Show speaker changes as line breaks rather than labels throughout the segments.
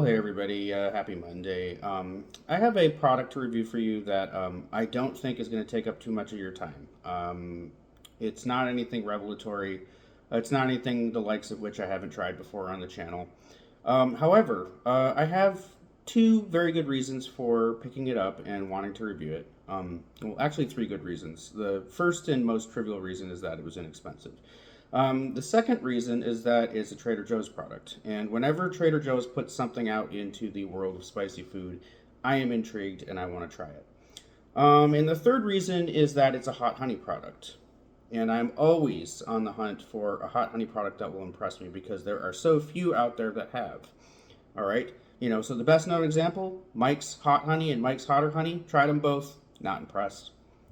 Hey everybody, happy Monday. I have a product to review for you that I don't think is going to take up too much of your time. It's not anything revelatory. It's not anything the likes of which I haven't tried before on the channel. However, I have two very good reasons for picking it up and wanting to review it. Well, actually, three good reasons. The first and most trivial reason is that it was inexpensive. The second reason is that it's a Trader Joe's product. And whenever Trader Joe's puts something out into the world of spicy food, I am intrigued and I want to try it. And the third reason is that it's a hot honey product. And I'm always on the hunt for a hot honey product that will impress me because there are so few out there that have. All right. So the best known example, Mike's Hot Honey and Mike's Hotter Honey. Tried them both, not impressed.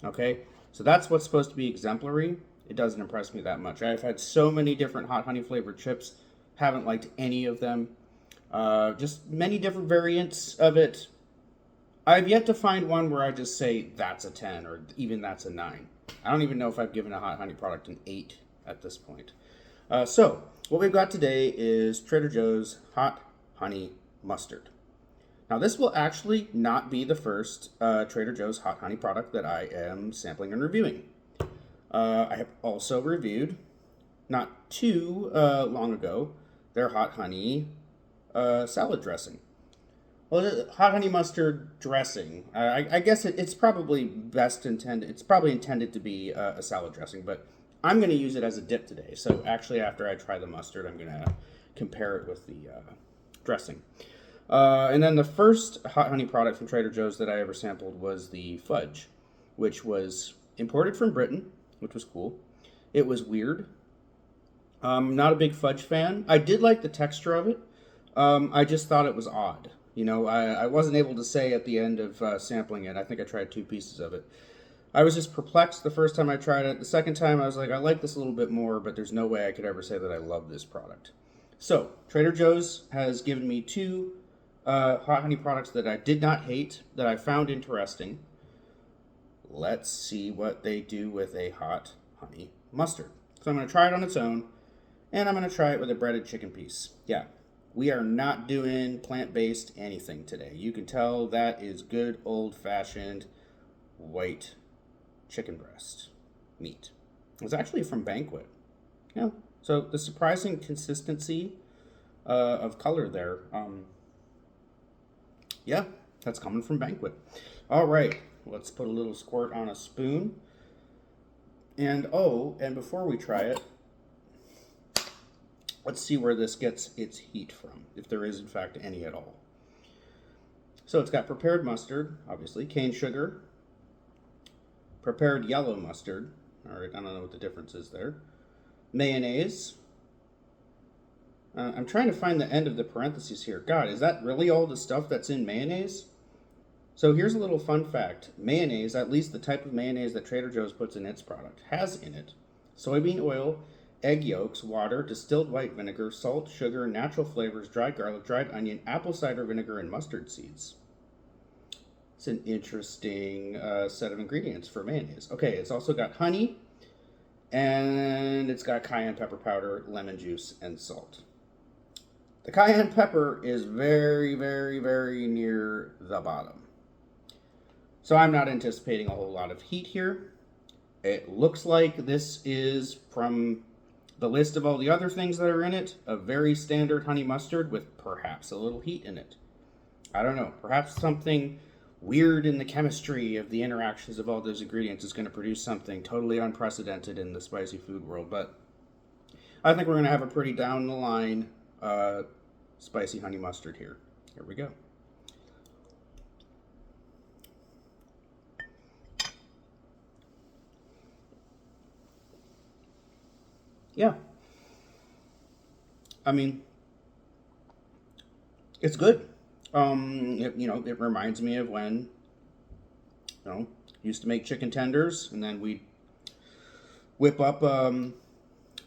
Okay. So that's what's supposed to be exemplary. It doesn't impress me that much. I've had so many different hot honey flavored chips, haven't liked any of them. Just many different variants of it. I've yet to find one where I just say that's a 10 or even that's a 9. I don't even know if I've given a hot honey product an 8 at this point. So, what we've got today is Trader Joe's Hot Honey Mustard. Now, this will actually not be the first Trader Joe's Hot Honey product that I am sampling and reviewing. I have also reviewed, not too long ago, their hot honey salad dressing. Well, hot honey mustard dressing. I guess it's probably best intended. It's probably intended to be a salad dressing, but I'm going to use it as a dip today. So actually, after I try the mustard, I'm going to compare it with the dressing. And then the first hot honey product from Trader Joe's that I ever sampled was the fudge, which was imported from Britain, which was cool. It was weird. Not a big fudge fan. I did like the texture of it. I just thought it was odd. I wasn't able to say at the end of sampling it. I think I tried 2 pieces of it. I was just perplexed the first time I tried it. The second time I was like, I like this a little bit more, but there's no way I could ever say that I love this product. So, Trader Joe's has given me 2 hot honey products that I did not hate, that I found interesting. Let's see what they do with a hot honey mustard. So I'm going to try it on its own, and I'm going to try it with a breaded chicken piece. Yeah, we are not doing plant-based anything today. You can tell that is good old-fashioned white chicken breast meat. It's actually from Banquet. Yeah, so the surprising consistency of color there. Yeah, that's coming from Banquet. All right. Let's put a little squirt on a spoon. And before we try it, let's see where this gets its heat from, if there is in fact any at all. So it's got prepared mustard, obviously, cane sugar, prepared yellow mustard. All right, I don't know what the difference is there. Mayonnaise. I'm trying to find the end of the parentheses here. God, is that really all the stuff that's in mayonnaise? So here's a little fun fact. Mayonnaise, at least the type of mayonnaise that Trader Joe's puts in its product, has in it soybean oil, egg yolks, water, distilled white vinegar, salt, sugar, natural flavors, dried garlic, dried onion, apple cider vinegar, and mustard seeds. It's an interesting set of ingredients for mayonnaise. Okay, it's also got honey, and it's got cayenne pepper powder, lemon juice, and salt. The cayenne pepper is very, very, very near the bottom. So I'm not anticipating a whole lot of heat here. It looks like this is, from the list of all the other things that are in it, a very standard honey mustard with perhaps a little heat in it. I don't know. Perhaps something weird in the chemistry of the interactions of all those ingredients is going to produce something totally unprecedented in the spicy food world. But I think we're going to have a pretty down the line spicy honey mustard here. Here we go. Yeah. I mean, it's good. It reminds me of when, used to make chicken tenders, and then we'd whip up,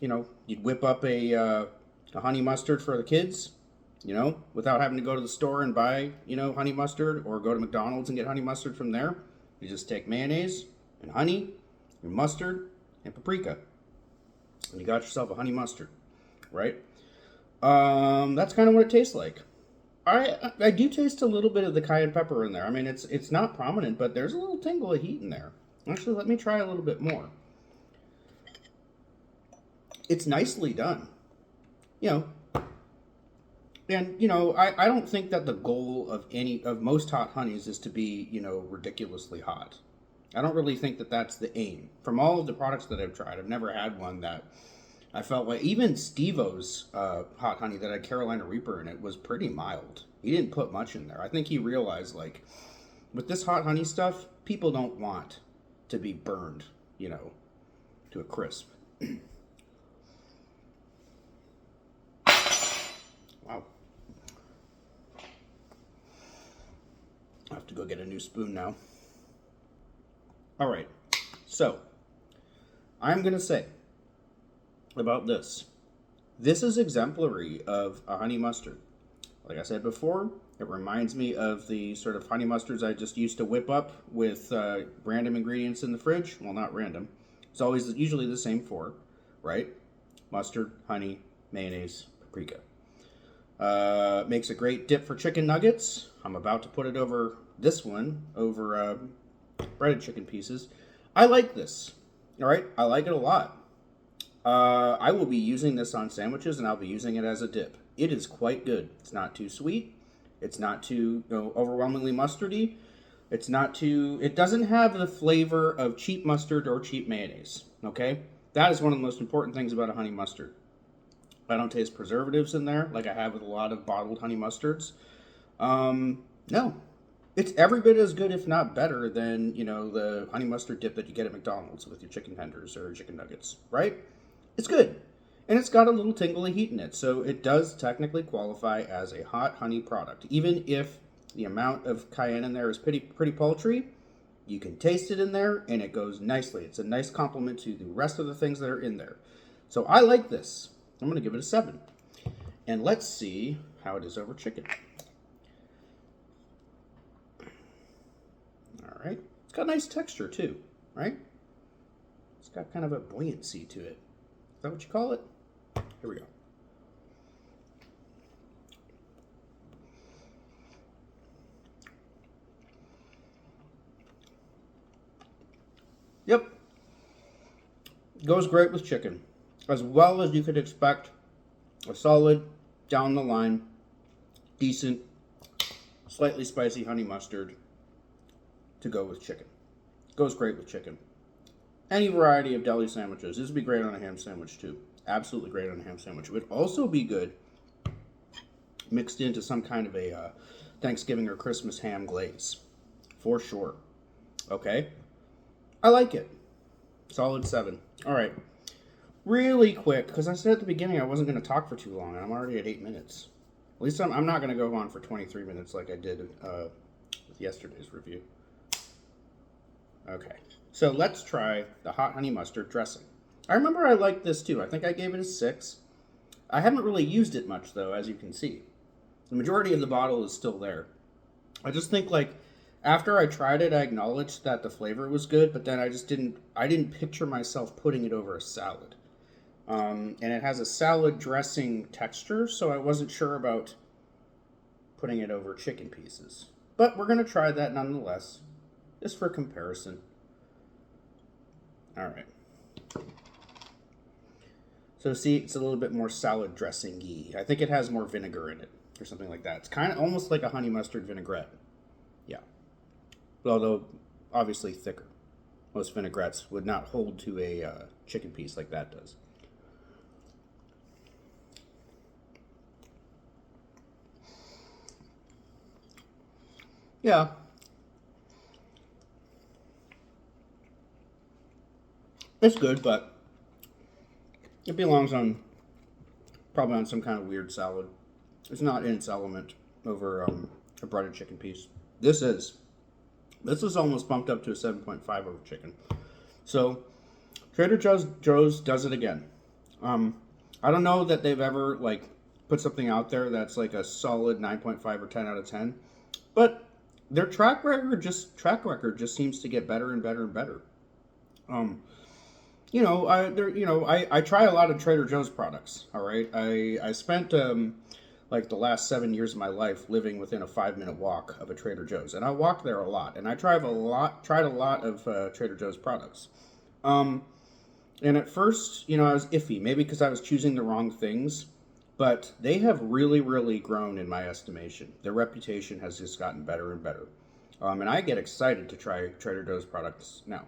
you'd whip up a honey mustard for the kids, without having to go to the store and buy, honey mustard, or go to McDonald's and get honey mustard from there. You just take mayonnaise and honey and mustard and paprika, and you got yourself a honey mustard, right? That's kind of what it tastes like. I do taste a little bit of the cayenne pepper in there. I mean, it's not prominent, but there's a little tingle of heat in there. Actually, let me try a little bit more. It's nicely done. You know, and I don't think that the goal of any of most hot honeys is to be, ridiculously hot. I don't really think that that's the aim. From all of the products that I've tried, I've never had one that I felt like. Even Steve-O's hot honey that had Carolina Reaper in it was pretty mild. He didn't put much in there. I think he realized, like, with this hot honey stuff, people don't want to be burned, to a crisp. Wow. I have to go get a new spoon now. All right. So, I'm going to say about this. This is exemplary of a honey mustard. Like I said before, it reminds me of the sort of honey mustards I just used to whip up with random ingredients in the fridge. Well, not random. It's always usually the same four, right? Mustard, honey, mayonnaise, paprika. Makes a great dip for chicken nuggets. I'm about to put it over this one, over breaded chicken pieces. I like this. All right, I like it a lot. I will be using this on sandwiches, and I'll be using it as a dip. It is quite good. It's not too sweet. It's not too overwhelmingly mustardy. It doesn't have the flavor of cheap mustard or cheap mayonnaise. Okay? That is one of the most important things about a honey mustard. I don't taste preservatives in there like I have with a lot of bottled honey mustards. No. It's every bit as good, if not better, than, the honey mustard dip that you get at McDonald's with your chicken tenders or chicken nuggets, right? It's good. And it's got a little tingle of heat in it, so it does technically qualify as a hot honey product. Even if the amount of cayenne in there is pretty paltry, you can taste it in there, and it goes nicely. It's a nice complement to the rest of the things that are in there. So I like this. I'm going to give it a 7. And let's see how it is over chicken. All right. It's got a nice texture too, right? It's got kind of a buoyancy to it. Is that what you call it? Here we go. Yep. Goes great with chicken. As well as you could expect a solid, down the line, decent, slightly spicy honey mustard to go with chicken. Goes great with chicken. Any variety of deli sandwiches. This would be great on a ham sandwich too. Absolutely great on a ham sandwich. It would also be good mixed into some kind of a Thanksgiving or Christmas ham glaze. For sure. Okay? I like it. Solid 7. All right. Really quick, because I said at the beginning I wasn't going to talk for too long, and I'm already at 8 minutes. At least I'm not going to go on for 23 minutes like I did with yesterday's review. Okay, so let's try the hot honey mustard dressing. I remember I liked this too. I think I gave it a 6. I haven't really used it much though, as you can see. The majority of the bottle is still there. I just think, like, after I tried it, I acknowledged that the flavor was good, but then I didn't picture myself putting it over a salad. And it has a salad dressing texture, so I wasn't sure about putting it over chicken pieces. But we're going to try that nonetheless, just for comparison. All right. So see, it's a little bit more salad dressing-y. I think it has more vinegar in it, or something like that. It's kind of almost like a honey mustard vinaigrette. Yeah. Although, obviously thicker. Most vinaigrettes would not hold to a chicken piece like that does. Yeah. It's good, but it belongs probably on some kind of weird salad. It's not in its element over a breaded chicken piece. This is almost bumped up to a 7.5 over chicken. So Trader Joe's does it again. I don't know that they've ever put something out there that's like a solid 9.5 or 10 out of 10, but their track record just seems to get better and better and better. I try a lot of Trader Joe's products. All right, I spent like the last 7 years of my life living within a 5 minute walk of a Trader Joe's, and I walked there a lot, and I tried a lot of Trader Joe's products. Um, and at first, I was iffy, maybe because I was choosing the wrong things, but they have really, really grown in my estimation. Their reputation has just gotten better and better. And I get excited to try Trader Joe's products now.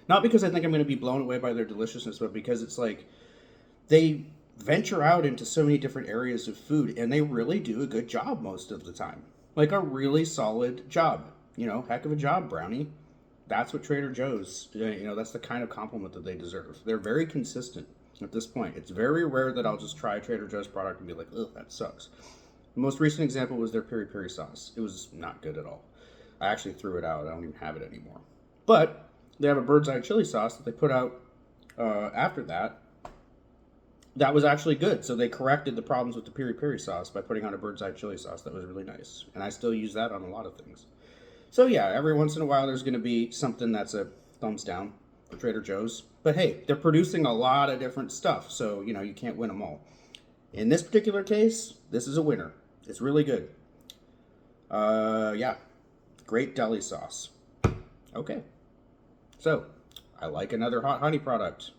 Not because I think I'm going to be blown away by their deliciousness, but because it's like they venture out into so many different areas of food and they really do a good job most of the time. Like a really solid job. Heck of a job, Brownie. That's what Trader Joe's, that's the kind of compliment that they deserve. They're very consistent at this point. It's very rare that I'll just try a Trader Joe's product and be like, ugh, that sucks. The most recent example was their peri peri sauce. It was not good at all. I actually threw it out. I don't even have it anymore. But they have a bird's eye chili sauce that they put out after that. That was actually good. So they corrected the problems with the peri peri sauce by putting on a bird's eye chili sauce. That was really nice. And I still use that on a lot of things. So yeah, every once in a while there's going to be something that's a thumbs down for Trader Joe's. But hey, they're producing a lot of different stuff. So, you can't win them all. In this particular case, this is a winner. It's really good. Yeah. Great deli sauce. Okay. So, I like another hot honey product.